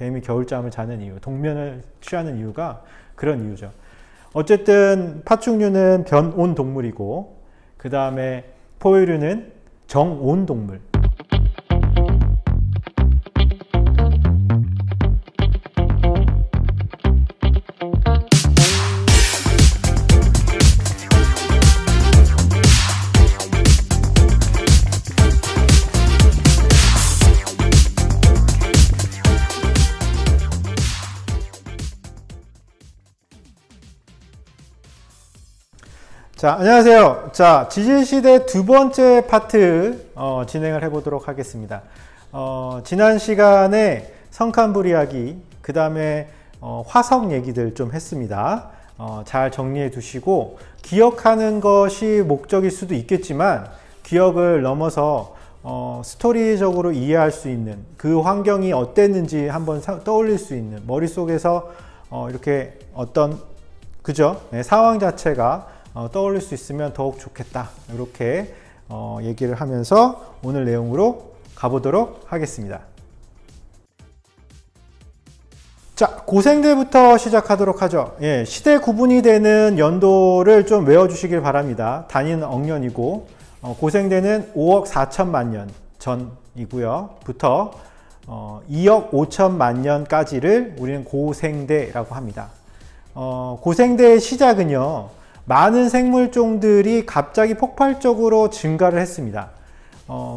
뱀이 겨울잠을 자는 이유, 동면을 취하는 이유가 그런 이유죠. 어쨌든 파충류는 변온 동물이고, 그 다음에 포유류는 정온 동물. 자, 안녕하세요. 자, 지질시대 두 번째 파트 진행을 해보도록 하겠습니다. 지난 시간에 성칸불 이야기, 그 다음에 화석 얘기들 좀 했습니다. 잘 정리해 두시고, 기억하는 것이 목적일 수도 있겠지만 기억을 넘어서 스토리적으로 이해할 수 있는, 그 환경이 어땠는지 한번 떠올릴 수 있는, 머릿속에서 이렇게 어떤 그죠? 네, 상황 자체가 떠올릴 수 있으면 더욱 좋겠다, 이렇게 얘기를 하면서 오늘 내용으로 가보도록 하겠습니다. 자, 고생대부터 시작하도록 하죠. 예, 시대 구분이 되는 연도를 좀 외워주시길 바랍니다. 단위는 억년이고, 고생대는 5억 4천만 년 전이고요. 부터 2억 5천만 년까지를 우리는 고생대라고 합니다. 고생대의 시작은요, 많은 생물종들이 갑자기 폭발적으로 증가를 했습니다.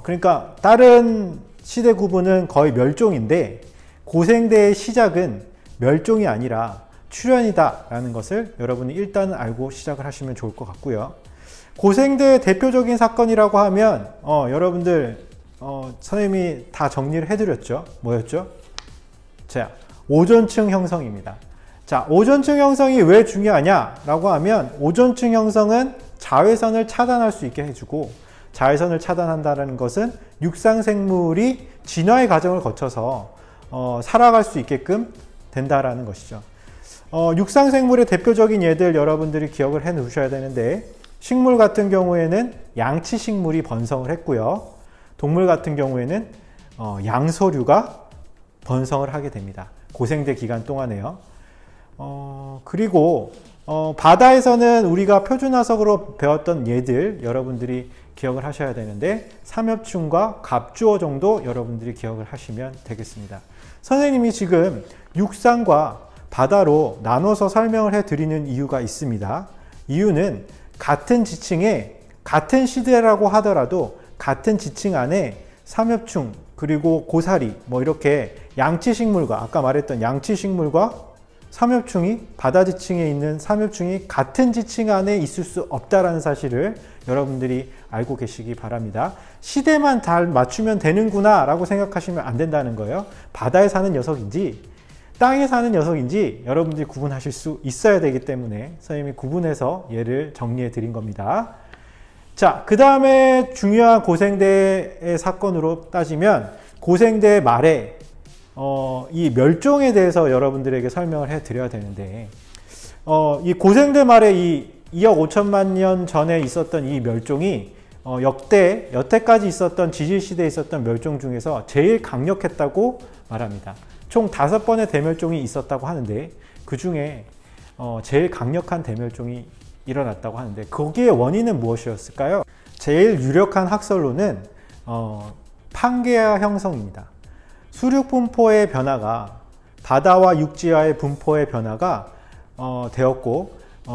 그러니까 다른 시대 구분은 거의 멸종인데, 고생대의 시작은 멸종이 아니라 출현이다 라는 것을 여러분이 일단은 알고 시작을 하시면 좋을 것 같고요. 고생대의 대표적인 사건이라고 하면 여러분들 선생님이 다 정리를 해드렸죠. 뭐였죠? 자, 오존층 형성입니다. 자, 오존층 형성이 왜 중요하냐라고 하면, 오존층 형성은 자외선을 차단할 수 있게 해주고, 자외선을 차단한다는 것은 육상생물이 진화의 과정을 거쳐서 살아갈 수 있게끔 된다라는 것이죠. 육상생물의 대표적인 예들 여러분들이 기억을 해 놓으셔야 되는데, 식물 같은 경우에는 양치식물이 번성을 했고요. 동물 같은 경우에는 양서류가 번성을 하게 됩니다. 고생대 기간 동안에요. 그리고 바다에서는 우리가 표준화석으로 배웠던 예들 여러분들이 기억을 하셔야 되는데, 삼엽충과 갑주어 정도 여러분들이 기억을 하시면 되겠습니다. 선생님이 지금 육상과 바다로 나눠서 설명을 해 드리는 이유가 있습니다. 이유는 같은 지층에, 같은 시대라고 하더라도 같은 지층 안에 삼엽충, 그리고 고사리, 뭐 이렇게 양치식물과, 아까 말했던 양치식물과 삼엽충이, 바다 지층에 있는 삼엽충이 같은 지층 안에 있을 수 없다는 사실을 여러분들이 알고 계시기 바랍니다. 시대만 잘 맞추면 되는구나 라고 생각하시면 안 된다는 거예요. 바다에 사는 녀석인지 땅에 사는 녀석인지 여러분들이 구분하실 수 있어야 되기 때문에 선생님이 구분해서 얘를 정리해 드린 겁니다. 자, 그 다음에 중요한 고생대의 사건으로 따지면, 고생대 말에 이 멸종에 대해서 여러분들에게 설명을 해 드려야 되는데, 이 고생대 말에 이 2억 5천만 년 전에 있었던 이 멸종이 여태까지 있었던 지질시대에 있었던 멸종 중에서 제일 강력했다고 말합니다. 총 5번의 대멸종이 있었다고 하는데, 그 중에 제일 강력한 대멸종이 일어났다고 하는데, 거기에 원인은 무엇이었을까요? 제일 유력한 학설로는 판게아 형성입니다. 수륙 분포의 변화가, 바다와 육지와의 분포의 변화가 되었고,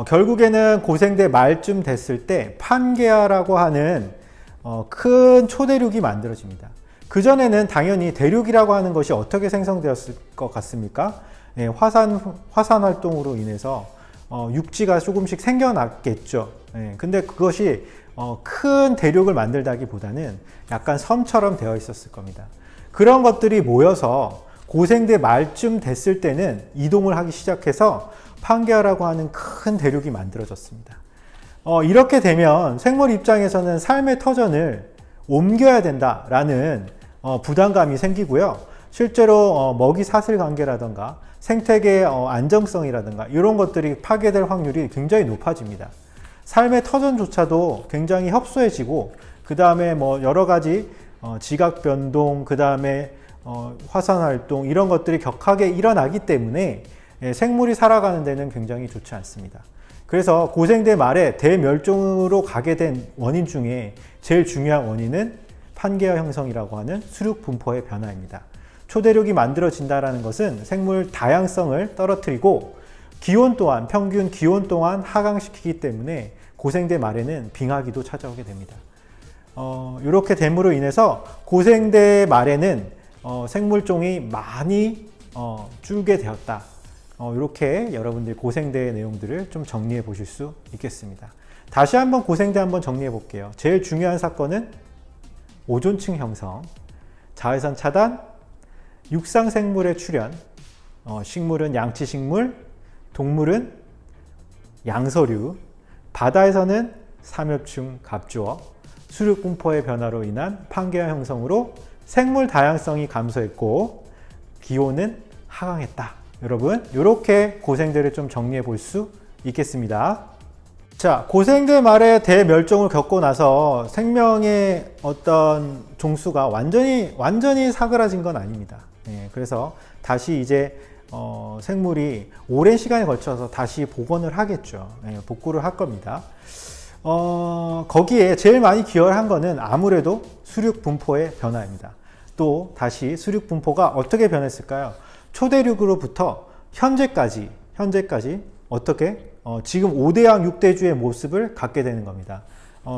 결국에는 고생대 말쯤 됐을 때 판게아라고 하는 큰 초대륙이 만들어집니다. 그전에는 당연히 대륙이라고 하는 것이 어떻게 생성되었을 것 같습니까? 예, 화산 활동으로 인해서 육지가 조금씩 생겨났겠죠. 예, 근데 그것이 큰 대륙을 만들다기보다는 약간 섬처럼 되어 있었을 겁니다. 그런 것들이 모여서 고생대 말쯤 됐을 때는 이동을 하기 시작해서 판게아라고 하는 큰 대륙이 만들어졌습니다. 이렇게 되면 생물 입장에서는 삶의 터전을 옮겨야 된다라는 부담감이 생기고요. 실제로 먹이 사슬 관계라든가 생태계의 안정성이라든가 이런 것들이 파괴될 확률이 굉장히 높아집니다. 삶의 터전조차도 굉장히 협소해지고, 그 다음에 뭐 여러 가지 지각 변동, 그 다음에 화산활동 이런 것들이 격하게 일어나기 때문에 생물이 살아가는 데는 굉장히 좋지 않습니다. 그래서 고생대 말에 대멸종으로 가게 된 원인 중에 제일 중요한 원인은 판게어 형성이라고 하는 수륙 분포의 변화입니다. 초대륙이 만들어진다는 것은 생물 다양성을 떨어뜨리고 기온 또한 평균 기온 또한 하강시키기 때문에 고생대 말에는 빙하기도 찾아오게 됩니다. 이렇게 됨으로 인해서 고생대 말에는 생물종이 많이 줄게 되었다. 이렇게 여러분들 고생대의 내용들을 좀 정리해 보실 수 있겠습니다. 다시 한번 고생대 한번 정리해 볼게요. 제일 중요한 사건은 오존층 형성, 자외선 차단, 육상생물의 출현, 식물은 양치식물, 동물은 양서류, 바다에서는 삼엽충, 갑주어, 수륙분포의 변화로 인한 판게어 형성으로 생물 다양성이 감소했고 기온은 하강했다. 여러분 이렇게 고생대를 좀 정리해 볼 수 있겠습니다. 자, 고생대 말에 대멸종을 겪고 나서 생명의 어떤 종수가 완전히 사그라진 건 아닙니다. 그래서 다시 이제 생물이 오랜 시간에 걸쳐서 다시 복원을 하겠죠. 복구를 할 겁니다. 거기에 제일 많이 기여를 한 거는 아무래도 수륙 분포의 변화입니다. 또 다시 수륙 분포가 어떻게 변했을까요? 초대륙으로부터 현재까지 어떻게 지금 5대양 6대주의 모습을 갖게 되는 겁니다.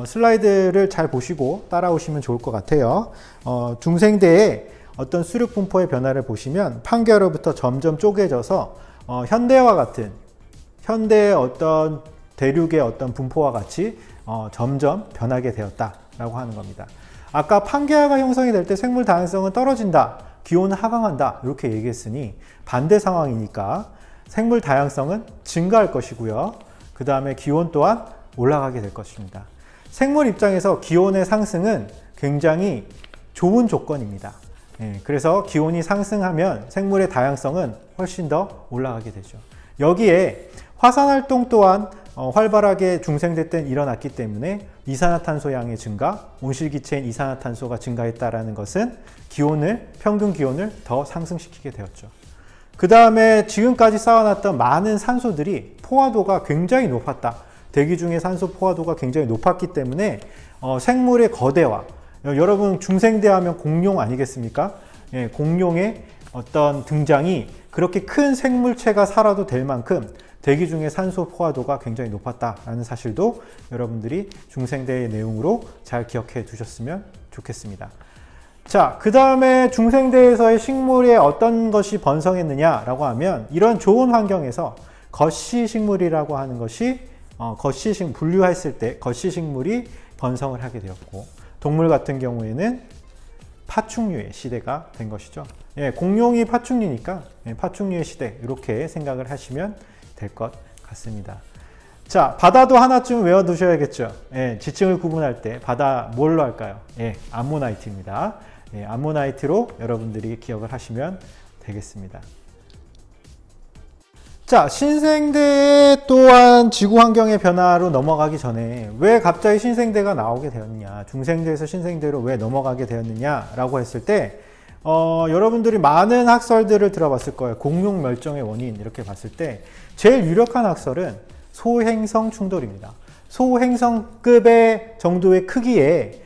슬라이드를 잘 보시고 따라오시면 좋을 것 같아요. 중생대의 어떤 수륙 분포의 변화를 보시면 판게어로부터 점점 쪼개져서 현대와 같은 현대의 어떤 대륙의 어떤 분포와 같이 점점 변하게 되었다라고 하는 겁니다. 아까 판게어가 형성이 될 때 생물 다양성은 떨어진다, 기온은 하강한다 이렇게 얘기했으니 반대 상황이니까 생물 다양성은 증가할 것이고요. 그 다음에 기온 또한 올라가게 될 것입니다. 생물 입장에서 기온의 상승은 굉장히 좋은 조건입니다. 그래서 기온이 상승하면 생물의 다양성은 훨씬 더 올라가게 되죠. 여기에 화산활동 또한 활발하게 중생대 때는 일어났기 때문에 이산화탄소 양의 증가, 온실기체인 이산화탄소가 증가했다는 것은 평균 기온을 더 상승시키게 되었죠. 그 다음에 지금까지 쌓아놨던 많은 산소들이 포화도가 굉장히 높았다. 대기 중에 산소 포화도가 굉장히 높았기 때문에 생물의 거대화, 여러분 중생대 하면 공룡 아니겠습니까? 공룡의 어떤 등장이 그렇게 큰 생물체가 살아도 될 만큼 대기 중에 산소 포화도가 굉장히 높았다라는 사실도 여러분들이 중생대의 내용으로 잘 기억해 두셨으면 좋겠습니다. 자, 그 다음에 중생대에서의 식물에 어떤 것이 번성했느냐라고 하면 이런 좋은 환경에서 거시식물이라고 하는 것이 분류했을 때 거시식물이 번성을 하게 되었고 동물 같은 경우에는 파충류의 시대가 된 것이죠. 공룡이 파충류니까 파충류의 시대 이렇게 생각을 하시면 될 것 같습니다. 자, 바다도 하나쯤 외워두셔야겠죠. 지층을 구분할 때 바다 뭘로 할까요? 암모나이트입니다. 암모나이트로 여러분들이 기억을 하시면 되겠습니다. 자, 신생대 또한 지구 환경의 변화로 넘어가기 전에 왜 갑자기 신생대가 나오게 되었느냐, 중생대에서 신생대로 왜 넘어가게 되었느냐라고 했을 때 여러분들이 많은 학설들을 들어봤을 거예요. 공룡 멸종의 원인 이렇게 봤을 때 제일 유력한 학설은 소행성 충돌입니다. 소행성급의 정도의 크기에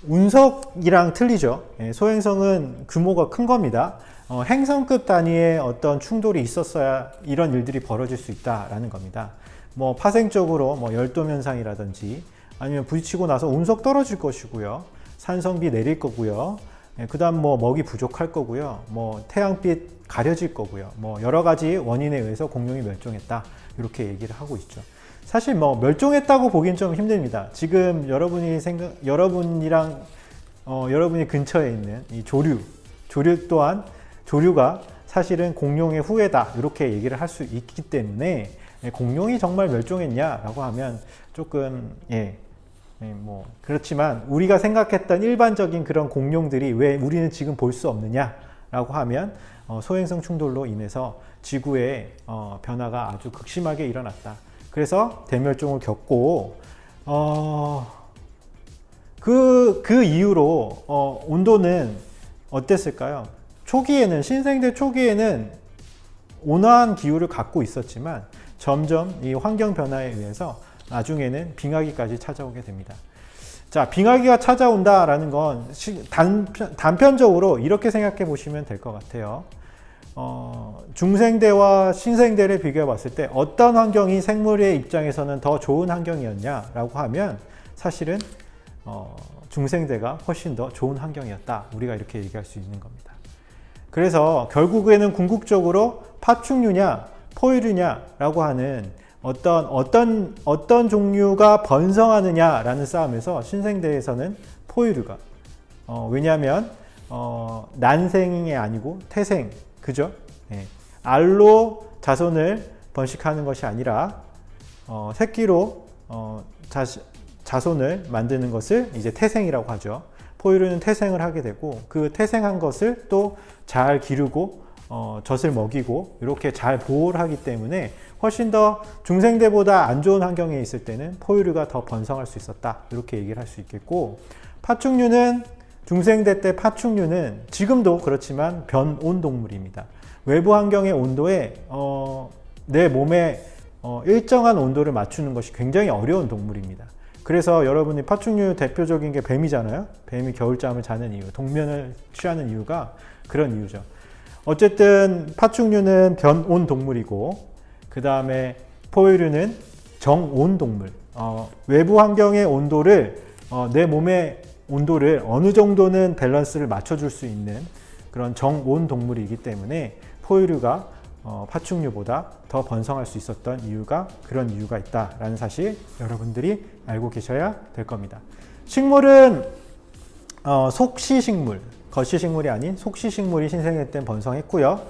운석이랑 틀리죠. 소행성은 규모가 큰 겁니다. 행성급 단위의 어떤 충돌이 있었어야 이런 일들이 벌어질 수 있다라는 겁니다. 뭐 파생적으로 열돔 현상이라든지 아니면 부딪히고 나서 운석 떨어질 것이고요. 산성비 내릴 거고요. 그 다음 먹이 부족할 거고요. 태양빛 가려질 거고요. 여러 가지 원인에 의해서 공룡이 멸종했다. 이렇게 얘기를 하고 있죠. 사실 멸종했다고 보기엔 좀 힘듭니다. 지금 여러분이 근처에 있는 이 조류 또한 조류가 사실은 공룡의 후예다. 이렇게 얘기를 할 수 있기 때문에 공룡이 정말 멸종했냐라고 하면 조금 그렇지만 우리가 생각했던 일반적인 그런 공룡들이 왜 우리는 지금 볼 수 없느냐라고 하면 소행성 충돌로 인해서 지구의 변화가 아주 극심하게 일어났다. 그래서 대멸종을 겪고 그 이후로 온도는 어땠을까요? 초기에는, 신생대 초기에는 온화한 기후를 갖고 있었지만 점점 이 환경 변화에 의해서 나중에는 빙하기까지 찾아오게 됩니다. 자, 빙하기가 찾아온다라는 건 단편적으로 이렇게 생각해 보시면 될 것 같아요. 중생대와 신생대를 비교해 봤을 때 어떤 환경이 생물의 입장에서는 더 좋은 환경이었냐라고 하면 사실은 중생대가 훨씬 더 좋은 환경이었다. 우리가 이렇게 얘기할 수 있는 겁니다. 그래서 결국에는 궁극적으로 파충류냐 포유류냐라고 하는 어떤 종류가 번성하느냐라는 싸움에서 신생대에서는 포유류가 왜냐하면 난생이 아니고 태생, 그죠? 네. 알로 자손을 번식하는 것이 아니라 새끼로 자손을 만드는 것을 이제 태생이라고 하죠. 포유류는 태생을 하게 되고 그 태생한 것을 또 잘 기르고 젖을 먹이고 이렇게 잘 보호를 하기 때문에 훨씬 더 중생대보다 안 좋은 환경에 있을 때는 포유류가 더 번성할 수 있었다. 이렇게 얘기를 할 수 있겠고, 파충류는 중생대 때 파충류는 지금도 그렇지만 변온 동물입니다. 외부 환경의 온도에 내 몸에 일정한 온도를 맞추는 것이 굉장히 어려운 동물입니다. 그래서 여러분이 파충류 대표적인 게 뱀이잖아요. 뱀이 겨울잠을 자는 이유, 동면을 취하는 이유가 그런 이유죠. 어쨌든 파충류는 변온 동물이고 그 다음에 포유류는 정온 동물. 외부 환경의 온도를 내 몸의 온도를 어느 정도는 밸런스를 맞춰줄 수 있는 그런 정온 동물이기 때문에 포유류가 파충류보다 더 번성할 수 있었던 이유가 그런 이유가 있다라는 사실 여러분들이 알고 계셔야 될 겁니다. 식물은 속시식물, 거시식물이 아닌 속시식물이 신생대 때 번성했고요.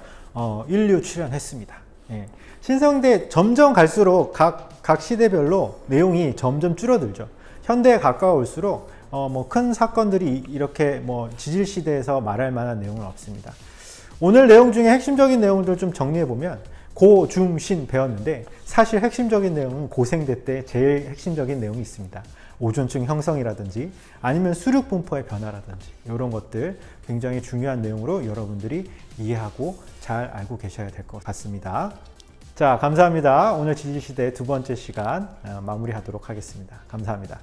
인류 출현했습니다. 예. 신생대 점점 갈수록 각 시대별로 내용이 점점 줄어들죠. 현대에 가까울수록 뭐 큰 사건들이 이렇게 뭐 지질 시대에서 말할 만한 내용은 없습니다. 오늘 내용 중에 핵심적인 내용들 좀 정리해 보면 고, 중, 신 배웠는데 사실 핵심적인 내용은 고생대 때 제일 핵심적인 내용이 있습니다. 오존층 형성이라든지 아니면 수륙 분포의 변화라든지 이런 것들 굉장히 중요한 내용으로 여러분들이 이해하고 잘 알고 계셔야 될 것 같습니다. 자, 감사합니다. 오늘 지질시대 두 번째 시간 마무리하도록 하겠습니다. 감사합니다.